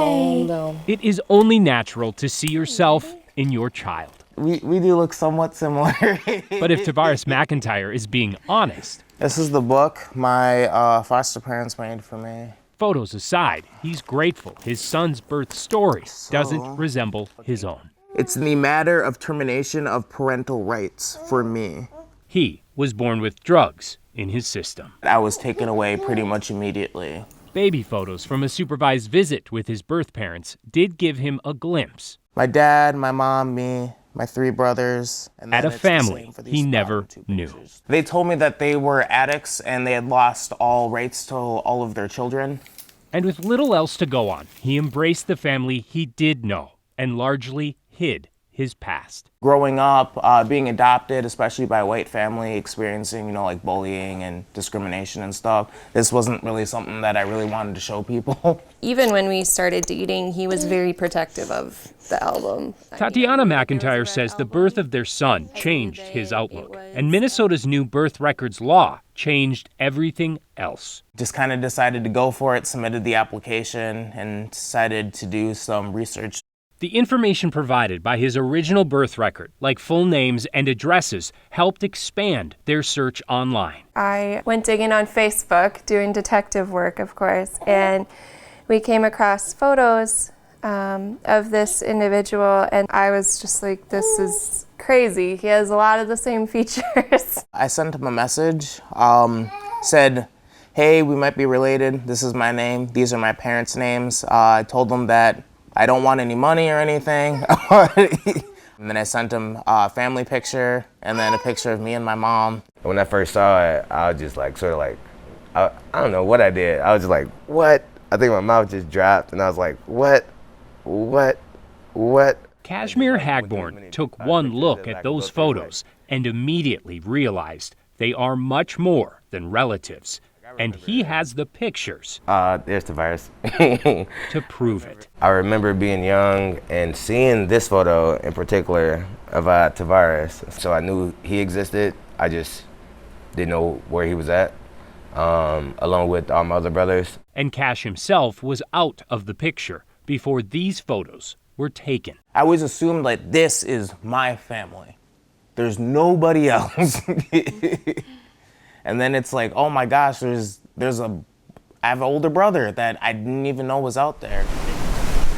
Calm down. It is only natural to see yourself in your child. We do look somewhat similar. But if Tavares McIntyre is being honest... This is the book my foster parents made for me. Photos aside, he's grateful his son's birth story doesn't resemble his own. It's the matter of termination of parental rights for me. He was born with drugs in his system. I was taken away pretty much immediately. Baby photos from a supervised visit with his birth parents did give him a glimpse. My dad, my mom, me, my 3 brothers. And at a family he never knew. They told me that they were addicts and they had lost all rights to all of their children. And with little else to go on, he embraced the family he did know and largely hid his past. Growing up, being adopted, especially by a white family, experiencing, like bullying and discrimination and stuff, this wasn't really something that I really wanted to show people. Even when we started dating, he was very protective of the album. Tatiana McIntyre says the birth of their son changed his outlook, and Minnesota's new birth records law changed everything else. Just kind of decided to go for it, submitted the application, and decided to do some research. The information provided by his original birth record, like full names and addresses, helped expand their search online. I went digging on Facebook, doing detective work, of course, and we came across photos of this individual, and I was just like, this is crazy. He has a lot of the same features. I sent him a message, said, hey, we might be related. This is my name. These are my parents' names. I told them that I don't want any money or anything. And then I sent him a family picture and then a picture of me and my mom. When I first saw it, I was just like, I don't know what I did. I was just like, what? I think my mouth just dropped and I was like, what? Kashmir Hagborn took one look at those photos and immediately realized they are much more than relatives. And he has the pictures there's Tavares. to prove it. I remember being young and seeing this photo in particular of Tavares. So I knew he existed. I just didn't know where he was at, along with all my other brothers. And Cash himself was out of the picture before these photos were taken. I always assumed like this is my family. There's nobody else. And then it's like, oh my gosh, I have an older brother that I didn't even know was out there.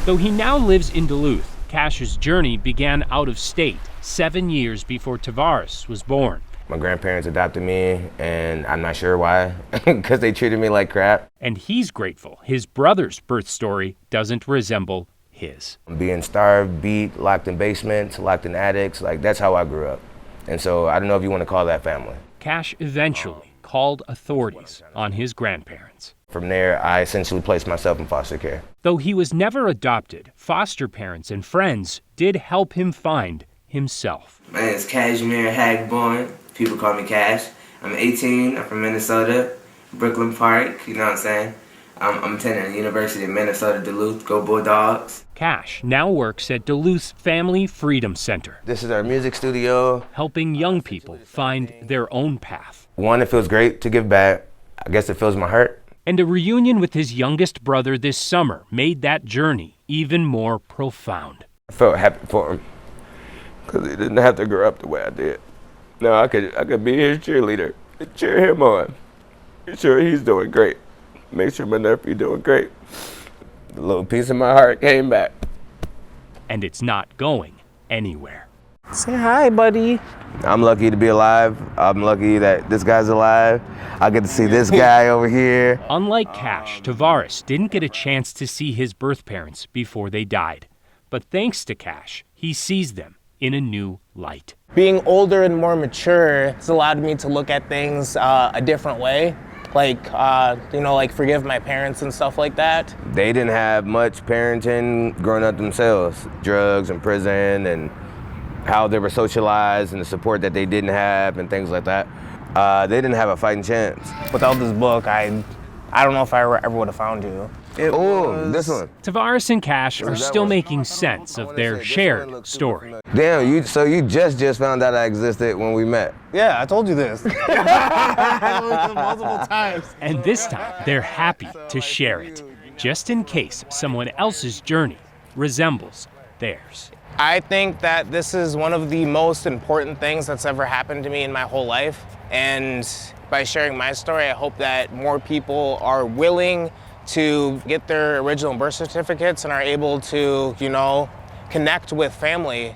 Though he now lives in Duluth, Cash's journey began out of state 7 years before Tavares was born. My grandparents adopted me, and I'm not sure why, because they treated me like crap. And he's grateful his brother's birth story doesn't resemble his. Being starved, beat, locked in basements, locked in attics, that's how I grew up. And so I don't know if you want to call that family. Cash eventually called authorities on his grandparents. From there, I essentially placed myself in foster care. Though he was never adopted, foster parents and friends did help him find himself. My name is Kashmir Hagborn. People call me Cash. I'm 18. I'm from Minnesota, Brooklyn Park. You know what I'm saying? I'm attending the University of Minnesota Duluth. Go Bulldogs. Cash now works at Duluth's Family Freedom Center. This is our music studio. Helping young people find their own path. One, it feels great to give back. I guess it fills my heart. And a reunion with his youngest brother this summer made that journey even more profound. I felt happy for him because he didn't have to grow up the way I did. No, I could be his cheerleader and cheer him on. Make sure he's doing great. Make sure my nephew doing great. The little piece of my heart came back. And it's not going anywhere. Say hi, buddy. I'm lucky to be alive. I'm lucky that this guy's alive. I get to see this guy over here. Unlike Cash, Tavares didn't get a chance to see his birth parents before they died. But thanks to Cash, he sees them in a new light. Being older and more mature, it's allowed me to look at things a different way. Like forgive my parents and stuff like that. They didn't have much parenting growing up themselves. Drugs and prison and how they were socialized and the support that they didn't have and things like that. They didn't have a fighting chance. Without this book, I don't know if I ever would have found you. This one. Tavares and Cash are still making sense of their shared story. Damn, you just found out I existed when we met. Yeah, I told you this. Multiple times. And this time, they're happy to share it. just in case someone else's journey resembles theirs. I think that this is one of the most important things that's ever happened to me in my whole life. And by sharing my story, I hope that more people are willing to get their original birth certificates and are able to, connect with family.